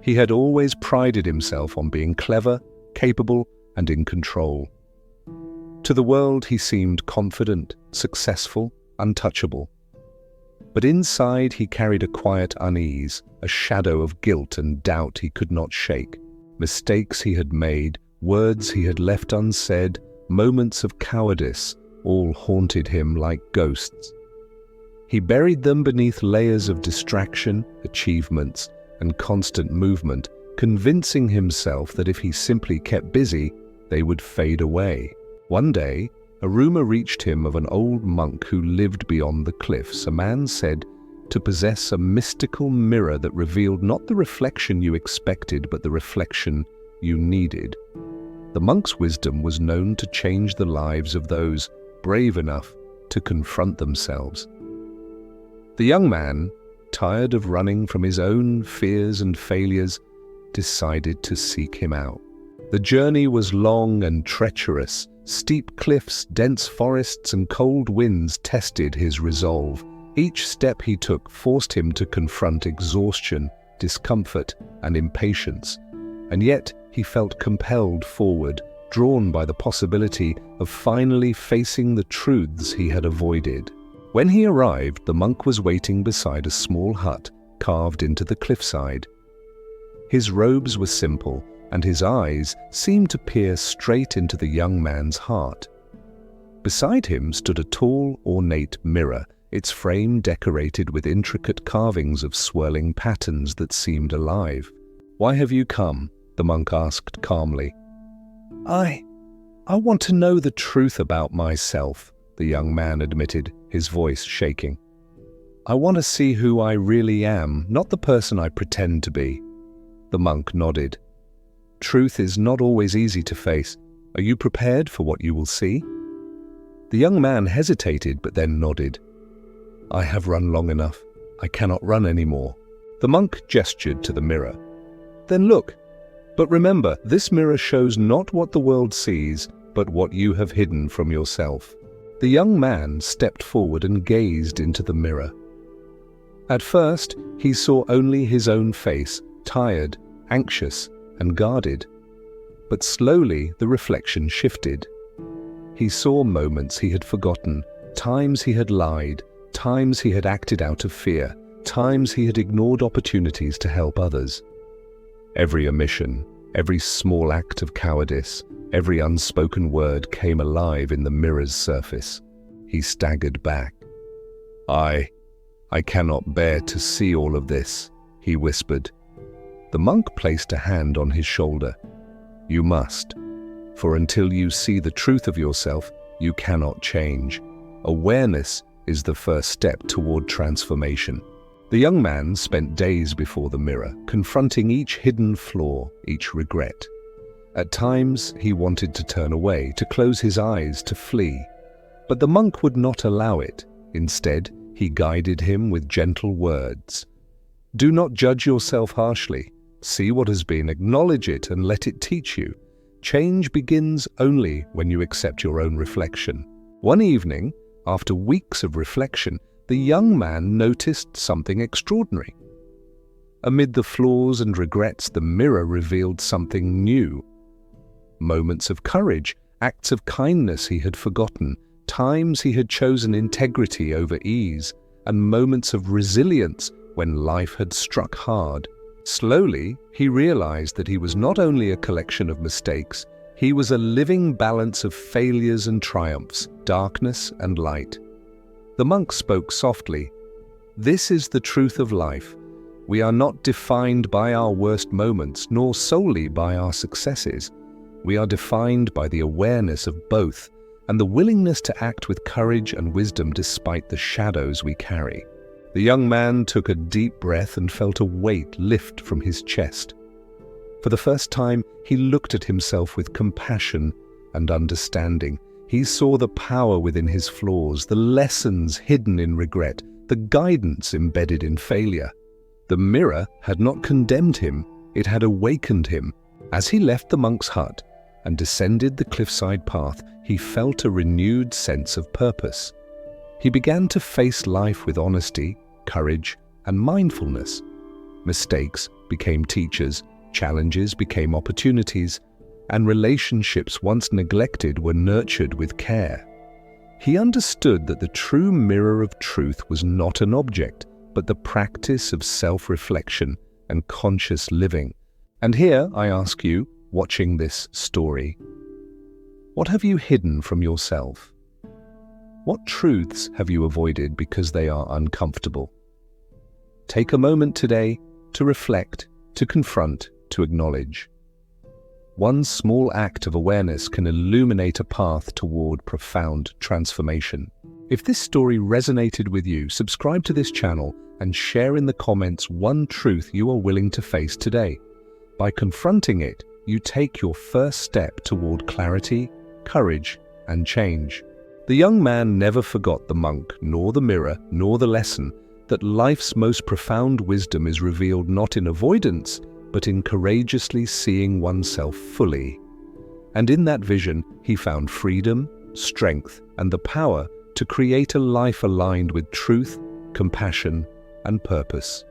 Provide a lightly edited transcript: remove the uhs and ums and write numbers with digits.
He had always prided himself on being clever, capable, and in control. To the world, he seemed confident, successful, untouchable. But inside, he carried a quiet unease, a shadow of guilt and doubt he could not shake. Mistakes he had made, words he had left unsaid, moments of cowardice, all haunted him like ghosts. He buried them beneath layers of distraction, achievements, and constant movement, convincing himself that if he simply kept busy, they would fade away. One day, a rumor reached him of an old monk who lived beyond the cliffs. A man said to possess a mystical mirror that revealed not the reflection you expected, but the reflection you needed. The monk's wisdom was known to change the lives of those brave enough to confront themselves. The young man, tired of running from his own fears and failures, decided to seek him out. The journey was long and treacherous. Steep cliffs, dense forests, and cold winds tested his resolve. Each step he took forced him to confront exhaustion, discomfort, and impatience. And yet he felt compelled forward, drawn by the possibility of finally facing the truths he had avoided. When he arrived, the monk was waiting beside a small hut carved into the cliffside. His robes were simple, and his eyes seemed to peer straight into the young man's heart. Beside him stood a tall, ornate mirror, its frame decorated with intricate carvings of swirling patterns that seemed alive. "Why have you come?" the monk asked calmly. I want to know the truth about myself," the young man admitted, his voice shaking. "I want to see who I really am, not the person I pretend to be." The monk nodded. "Truth is not always easy to face. Are you prepared for what you will see?" The young man hesitated, but then nodded. "I have run long enough. I cannot run anymore." The monk gestured to the mirror. "Then look. But remember, this mirror shows not what the world sees, but what you have hidden from yourself." The young man stepped forward and gazed into the mirror. At first, he saw only his own face, tired, anxious, and guarded. But slowly the reflection shifted. He saw moments he had forgotten, times he had lied, times he had acted out of fear, times he had ignored opportunities to help others. Every omission, every small act of cowardice, every unspoken word came alive in the mirror's surface. He staggered back. I cannot bear to see all of this," he whispered. The monk placed a hand on his shoulder. "You must, for until you see the truth of yourself, you cannot change. Awareness is the first step toward transformation." The young man spent days before the mirror, confronting each hidden flaw, each regret. At times, he wanted to turn away, to close his eyes, to flee. But the monk would not allow it. Instead, he guided him with gentle words. "Do not judge yourself harshly. See what has been, acknowledge it, and let it teach you. Change begins only when you accept your own reflection." One evening, after weeks of reflection, the young man noticed something extraordinary. Amid the flaws and regrets, the mirror revealed something new. Moments of courage, acts of kindness he had forgotten, times he had chosen integrity over ease, and moments of resilience when life had struck hard. Slowly, he realized that he was not only a collection of mistakes, he was a living balance of failures and triumphs, darkness and light. The monk spoke softly. "This is the truth of life. We are not defined by our worst moments, nor solely by our successes. We are defined by the awareness of both and the willingness to act with courage and wisdom despite the shadows we carry." The young man took a deep breath and felt a weight lift from his chest. For the first time, he looked at himself with compassion and understanding. He saw the power within his flaws, the lessons hidden in regret, the guidance embedded in failure. The mirror had not condemned him, it had awakened him. As he left the monk's hut and descended the cliffside path, he felt a renewed sense of purpose. He began to face life with honesty, courage, and mindfulness. Mistakes became teachers, challenges became opportunities, and relationships once neglected were nurtured with care. He understood that the true mirror of truth was not an object, but the practice of self-reflection and conscious living. And here I ask you, watching this story, what have you hidden from yourself? What truths have you avoided because they are uncomfortable? Take a moment today to reflect, to confront, to acknowledge. One small act of awareness can illuminate a path toward profound transformation. If this story resonated with you, subscribe to this channel and share in the comments one truth you are willing to face today. By confronting it, you take your first step toward clarity, courage, and change. The young man never forgot the monk, nor the mirror, nor the lesson that life's most profound wisdom is revealed not in avoidance, but in courageously seeing oneself fully. And in that vision, he found freedom, strength, and the power to create a life aligned with truth, compassion, and purpose.